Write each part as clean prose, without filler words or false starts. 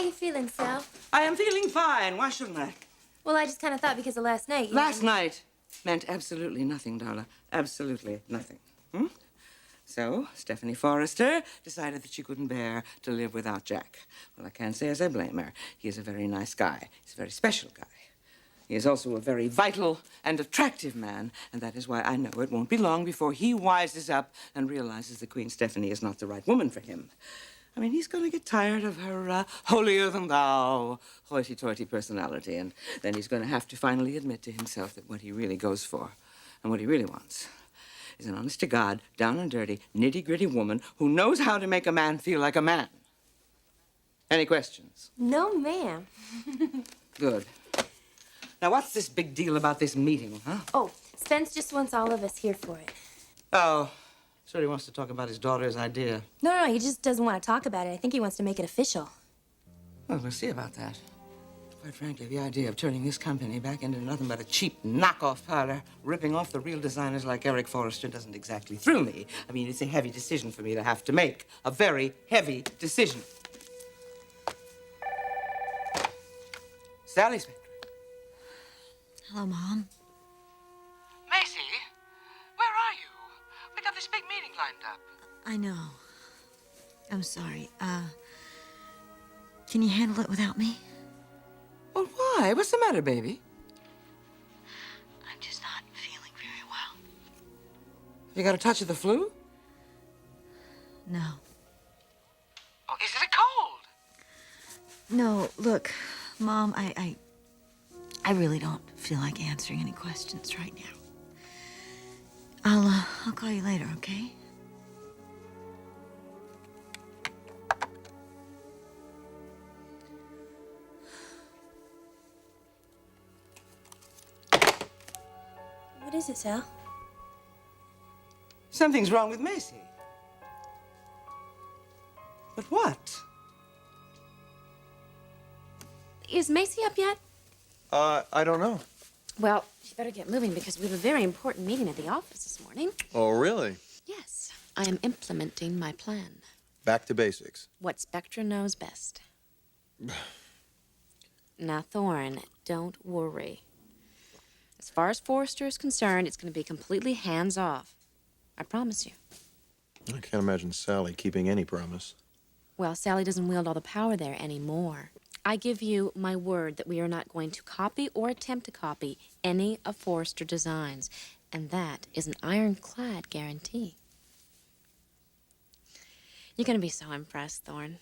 you feeling, Sal? I am feeling fine. Why shouldn't I? Well, I just kind of thought because of last night. Last night meant absolutely nothing, Darla. Absolutely nothing. So, Stephanie Forrester decided that she couldn't bear to live without Jack. Well, I can't say as I blame her. He is a very nice guy. He's a very special guy. He is also a very vital and attractive man, and that is why I know it won't be long before he wises up and realizes that Queen Stephanie is not the right woman for him. I mean, he's going to get tired of her holier-than-thou, hoity-toity personality, and then he's going to have to finally admit to himself that what he really goes for and what he really wants is an honest-to-God, down-and-dirty, nitty-gritty woman who knows how to make a man feel like a man. Any questions? No, ma'am. Good. Now, what's this big deal about this meeting, huh? Oh, Spence just wants all of us here for it. Oh, so he wants to talk about his daughter's idea. No, he just doesn't want to talk about it. I think he wants to make it official. Well, we'll see about that. Quite frankly, the idea of turning this company back into nothing but a cheap knockoff parlor, ripping off the real designers like Eric Forrester doesn't exactly thrill me. I mean, it's a heavy decision for me to have to make. A very heavy decision. Sally Spectra. Hello, Mom. Macy, where are you? We got this big meeting lined up. I know. I'm sorry. Can you handle it without me? Well, why? What's the matter, baby? I'm just not feeling very well. You got a touch of the flu? No. Oh, is it a cold? No, look, Mom, I really don't feel like answering any questions right now. I'll call you later, okay? What is it, Sal? Something's wrong with Macy. But what? Is Macy up yet? I don't know. Well, she better get moving because we have a very important meeting at the office this morning. Oh, really? Yes, I am implementing my plan. Back to basics. What Spectra knows best. Now, Thorne, don't worry. As far as Forrester is concerned, it's going to be completely hands-off. I promise you. I can't imagine Sally keeping any promise. Well, Sally doesn't wield all the power there anymore. I give you my word that we are not going to copy or attempt to copy any of Forrester designs. And that is an ironclad guarantee. You're going to be so impressed, Thorne.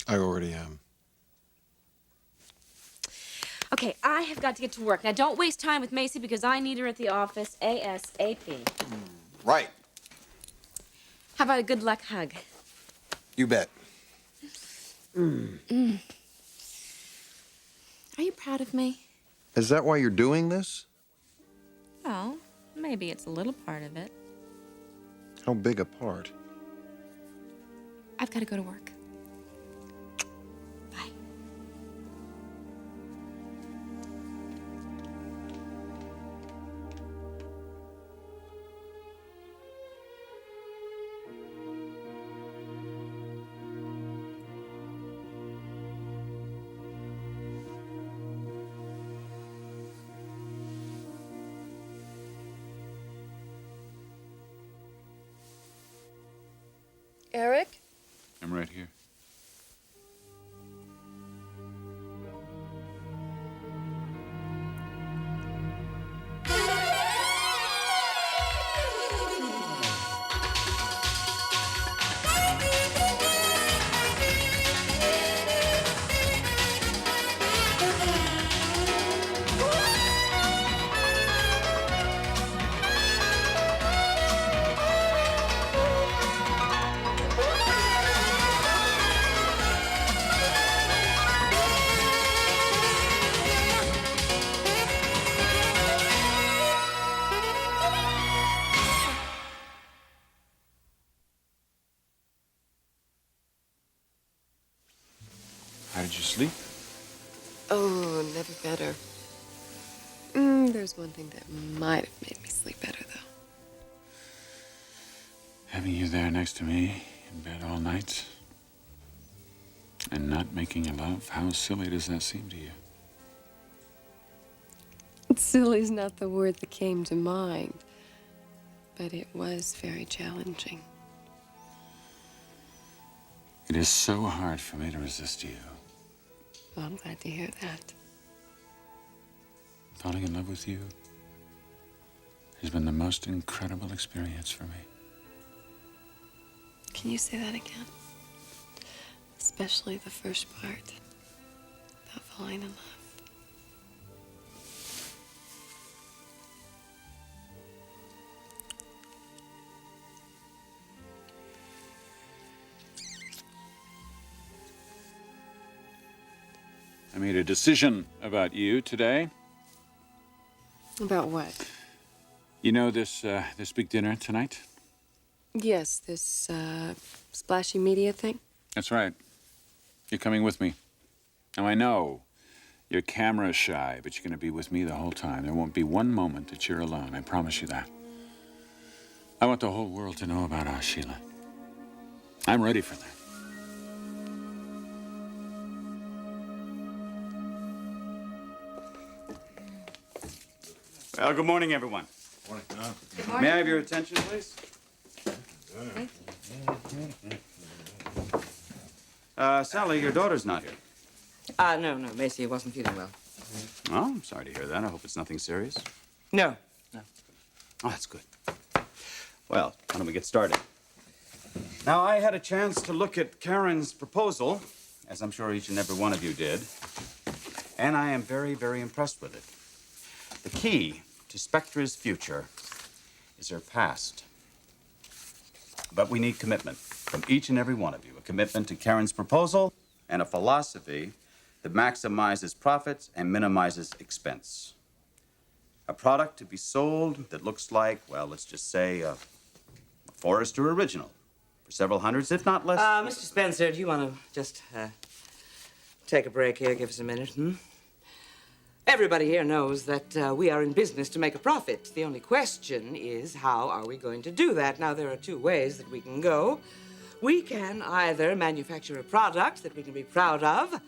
I already am. Okay, I have got to get to work. Now, don't waste time with Macy because I need her at the office ASAP. Right. How about a good luck hug? You bet. Are you proud of me? Is that why you're doing this? Well, maybe it's a little part of it. How big a part? I've got to go to work. Bye. Eric? I'm right here. How did you sleep? Oh, never better. There's one thing that might have made me sleep better, though. Having you there next to me in bed all night. And not making love? How silly does that seem to you? Silly's not the word that came to mind, but it was very challenging. It is so hard for me to resist you. Well, I'm glad to hear that. Falling in love with you has been the most incredible experience for me. Can you say that again? Especially the first part, about falling in love. I made a decision about you today. About what? You know this big dinner tonight? Yes, this, splashy media thing? That's right. You're coming with me. Now, I know you're camera shy, but you're going to be with me the whole time. There won't be one moment that you're alone. I promise you that. I want the whole world to know about us, Sheila. I'm ready for that. Well, good morning, everyone. Morning. May I have your attention, please? Sally, your daughter's not here. No, Macy wasn't feeling well. Oh, I'm sorry to hear that. I hope it's nothing serious. No. Oh, that's good. Well, why don't we get started? Now, I had a chance to look at Karen's proposal, as I'm sure each and every one of you did, and I am very, very impressed with it. The key to Spectra's future is her past. But we need commitment from each and every one of you. A commitment to Karen's proposal and a philosophy that maximizes profits and minimizes expense. A product to be sold that looks like, well, let's just say a Forrester original for several hundreds, if not less. Mr. Spencer, do you want to just take a break here? Give us a minute, Everybody here knows that we are in business to make a profit. The only question is, how are we going to do that? Now, there are two ways that we can go. We can either manufacture a product that we can be proud of.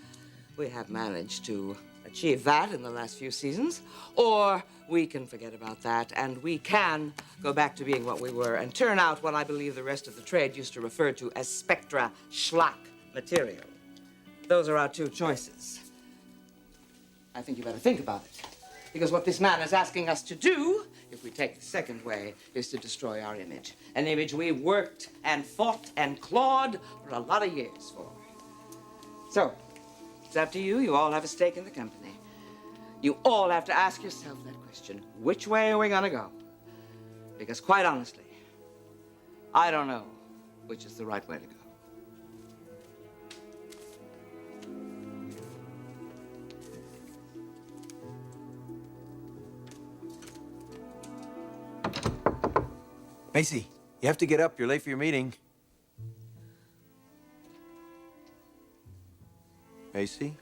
We have managed to achieve that in the last few seasons. Or we can forget about that, and we can go back to being what we were and turn out what I believe the rest of the trade used to refer to as Spectra schlock material. Those are our two choices. I think you better think about it. Because what this man is asking us to do, if we take the second way, is to destroy our image. An image we worked and fought and clawed for a lot of years for. So, it's up to you. You all have a stake in the company. You all have to ask yourself that question. Which way are we gonna go? Because quite honestly, I don't know which is the right way to go. Macy, you have to get up. You're late for your meeting. Macy?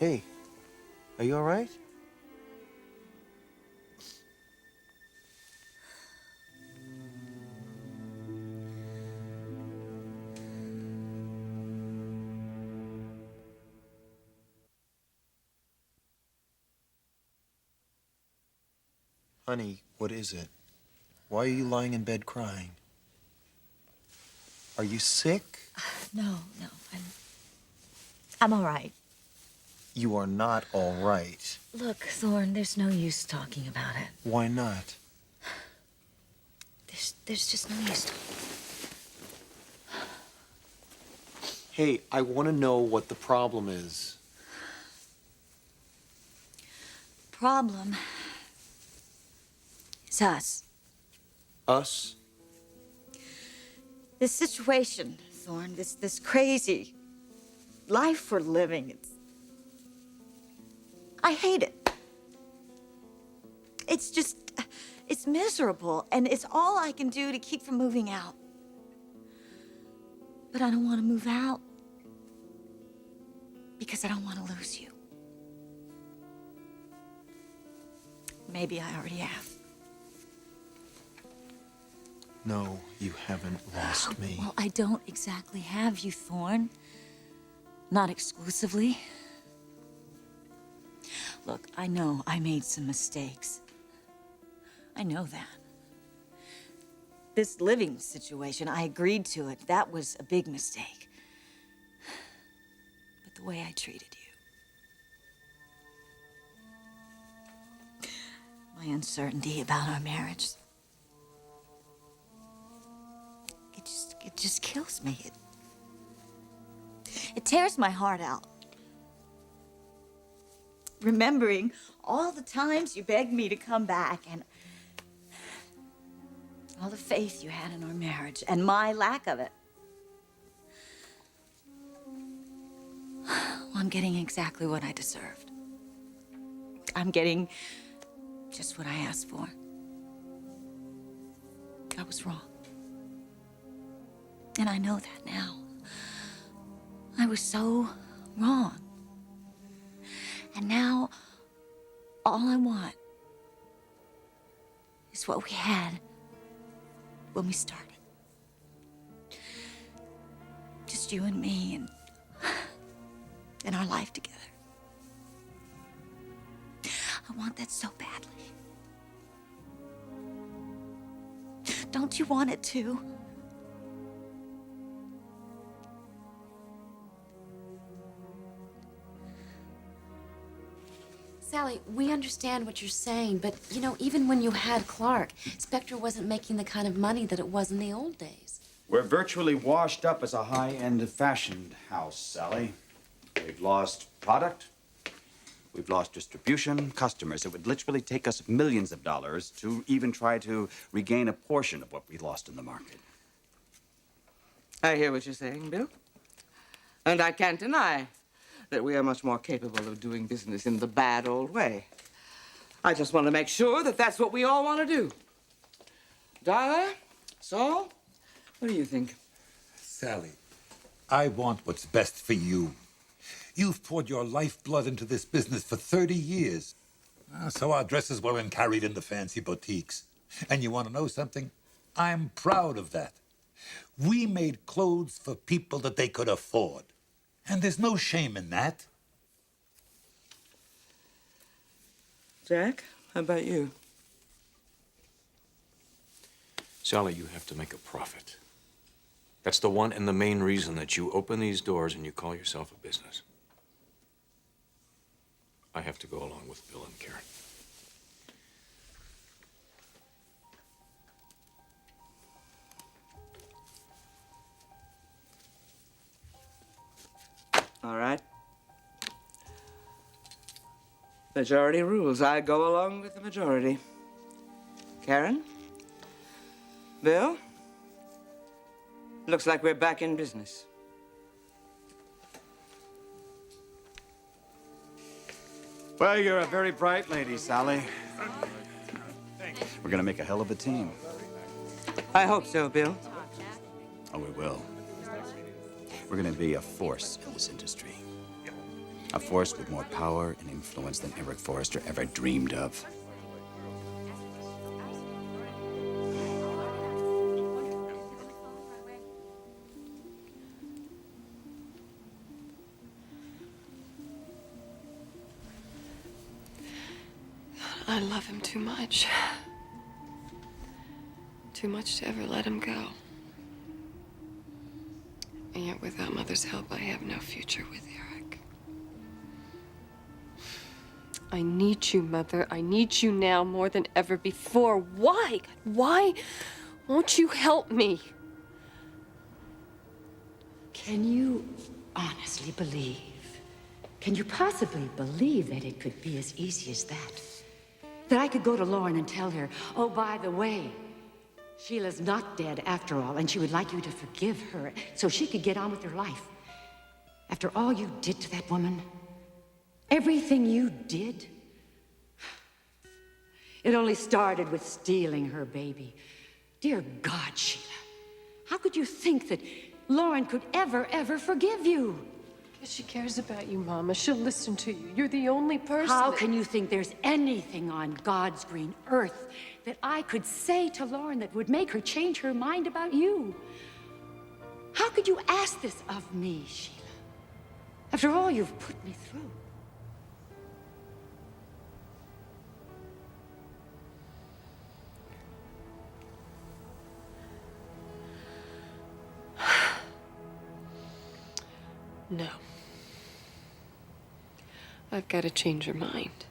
Hey, are you all right? Honey, what is it? Why are you lying in bed crying? Are you sick? No, I'm all right. You are not all right. Look, Thorne, there's no use talking about it. Why not? There's just no use. Hey, I want to know what the problem is. Problem is us. Us? This situation, Thorne, this crazy life we're living, I hate it. It's miserable, and it's all I can do to keep from moving out. But I don't want to move out because I don't want to lose you. Maybe I already have. No, you haven't lost me. Well, I don't exactly have you, Thorne. Not exclusively. Look, I know I made some mistakes. I know that. This living situation, I agreed to it. That was a big mistake. But the way I treated you, my uncertainty about our marriage, it just kills me. It tears my heart out. Remembering all the times you begged me to come back and all the faith you had in our marriage and my lack of it. Well, I'm getting exactly what I deserved. I'm getting just what I asked for. I was wrong. And I know that now. I was so wrong. And now, all I want is what we had when we started. Just you and me and our life together. I want that so badly. Don't you want it too? Sally, we understand what you're saying, but, you know, even when you had Clark, Spectra wasn't making the kind of money that it was in the old days. We're virtually washed up as a high-end fashion house, Sally. We've lost product. We've lost distribution, customers. It would literally take us millions of dollars to even try to regain a portion of what we lost in the market. I hear what you're saying, Bill. And I can't deny that we are much more capable of doing business in the bad old way. I just want to make sure that that's what we all want to do. Darla, Saul, what do you think? Sally, I want what's best for you. You've poured your lifeblood into this business for 30 years. So our dresses weren't carried in the fancy boutiques. And you want to know something? I'm proud of that. We made clothes for people that they could afford. And there's no shame in that. Jack, how about you? Sally, you have to make a profit. That's the one and the main reason that you open these doors and you call yourself a business. I have to go along with Bill and Karen. All right. Majority rules. I go along with the majority. Karen? Bill? Looks like we're back in business. Well, you're a very bright lady, Sally. We're gonna make a hell of a team. I hope so, Bill. Oh, we will. We're gonna be a force in this industry. A force with more power and influence than Eric Forrester ever dreamed of. I love him too much. Too much to ever let him go. And yet, without Mother's help, I have no future with Eric. I need you, Mother. I need you now more than ever before. Why? God, why won't you help me? Can you honestly believe? Can you possibly believe that it could be as easy as that? That I could go to Lauren and tell her, oh, by the way, Sheila's not dead after all, and she would like you to forgive her so she could get on with her life. After all you did to that woman, everything you did, it only started with stealing her baby. Dear God, Sheila, how could you think that Lauren could ever forgive you? Because she cares about you, Mama. She'll listen to you. You're the only person. How can you think there's anything on God's green earth that I could say to Lauren that would make her change her mind about you? How could you ask this of me, Sheila? After all you've put me through. No. I've got to change your mind.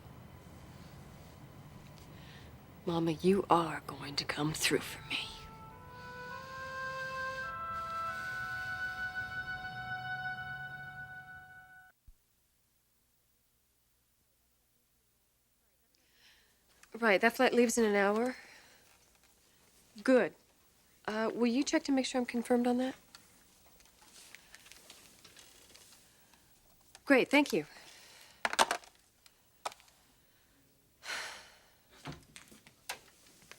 Mama, you are going to come through for me. Right, that flight leaves in an hour. Good. Will you check to make sure I'm confirmed on that? Great, thank you.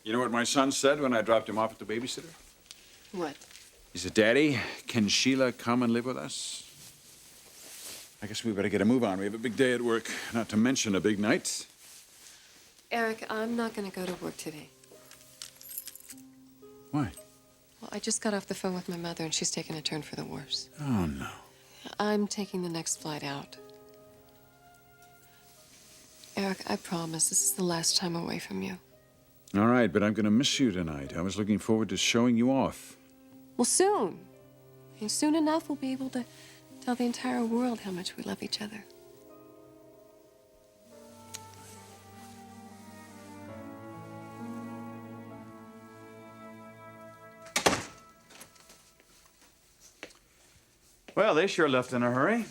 You know what my son said when I dropped him off at the babysitter? What? He said, Daddy, can Sheila come and live with us? I guess we better get a move on. We have a big day at work, not to mention a big night. Eric, I'm not going to go to work today. Why? Well, I just got off the phone with my mother, and she's taking a turn for the worse. Oh, no. I'm taking the next flight out. Eric, I promise this is the last time away from you. All right, but I'm going to miss you tonight. I was looking forward to showing you off. Well, soon. And soon enough, we'll be able to tell the entire world how much we love each other. Well, they sure left in a hurry.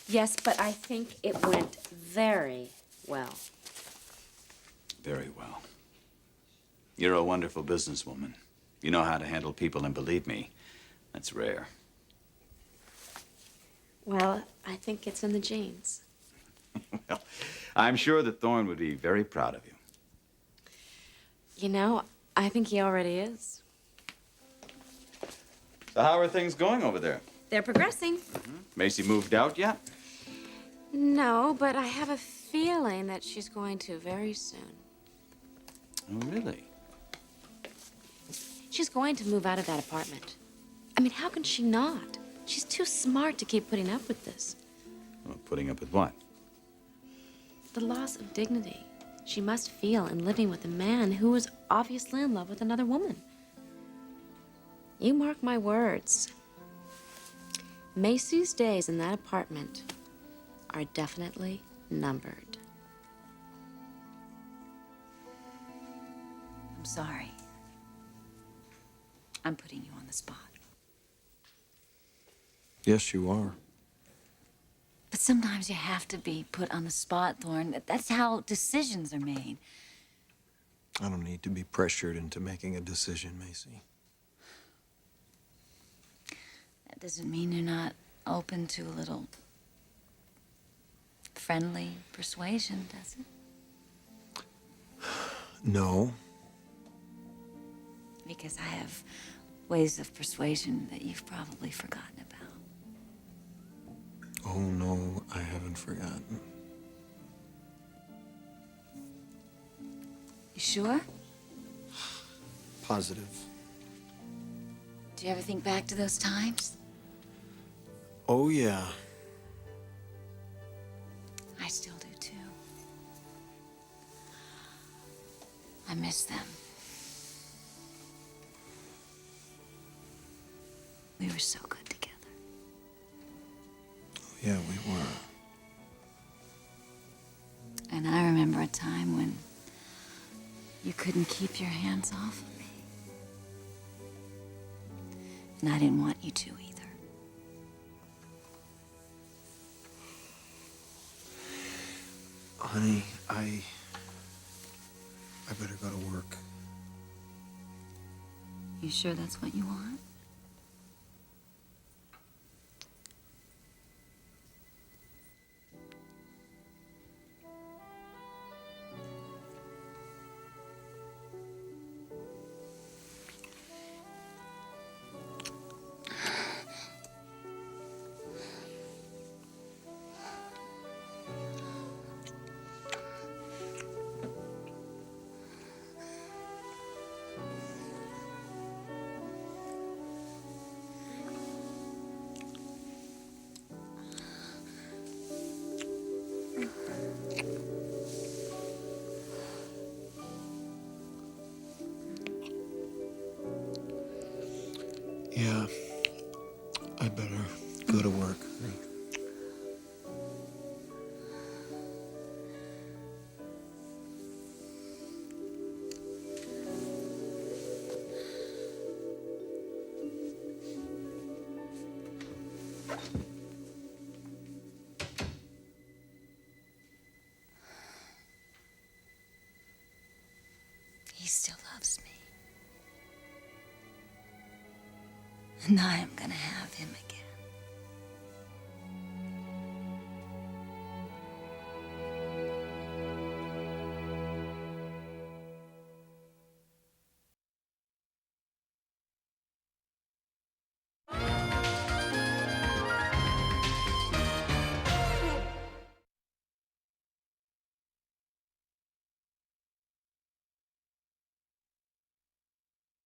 Yes, but I think it went very well. Very well. You're a wonderful businesswoman. You know how to handle people, and believe me, that's rare. Well, I think it's in the genes. Well, I'm sure that Thorne would be very proud of you. You know, I think he already is. So how are things going over there? They're progressing. Macy moved out yet? No, but I have a feeling that she's going to very soon. Oh, really? She's going to move out of that apartment. I mean, how can she not? She's too smart to keep putting up with this. Well, putting up with what? The loss of dignity she must feel in living with a man who is obviously in love with another woman. You mark my words. Macy's days in that apartment are definitely numbered. I'm sorry. I'm putting you on the spot. Yes, you are. But sometimes you have to be put on the spot, Thorne. That's how decisions are made. I don't need to be pressured into making a decision, Macy. That doesn't mean you're not open to a little friendly persuasion, does it? No. Because I have ways of persuasion that you've probably forgotten about. Oh, no, I haven't forgotten. You sure? Positive. Do you ever think back to those times? Oh, yeah. I still do, too. I miss them. We were so good together. Oh, yeah, we were. And I remember a time when you couldn't keep your hands off of me. And I didn't want you to either. Honey, I better go to work. You sure that's what you want? I better go to work. He still loves me. And I am gonna have him again.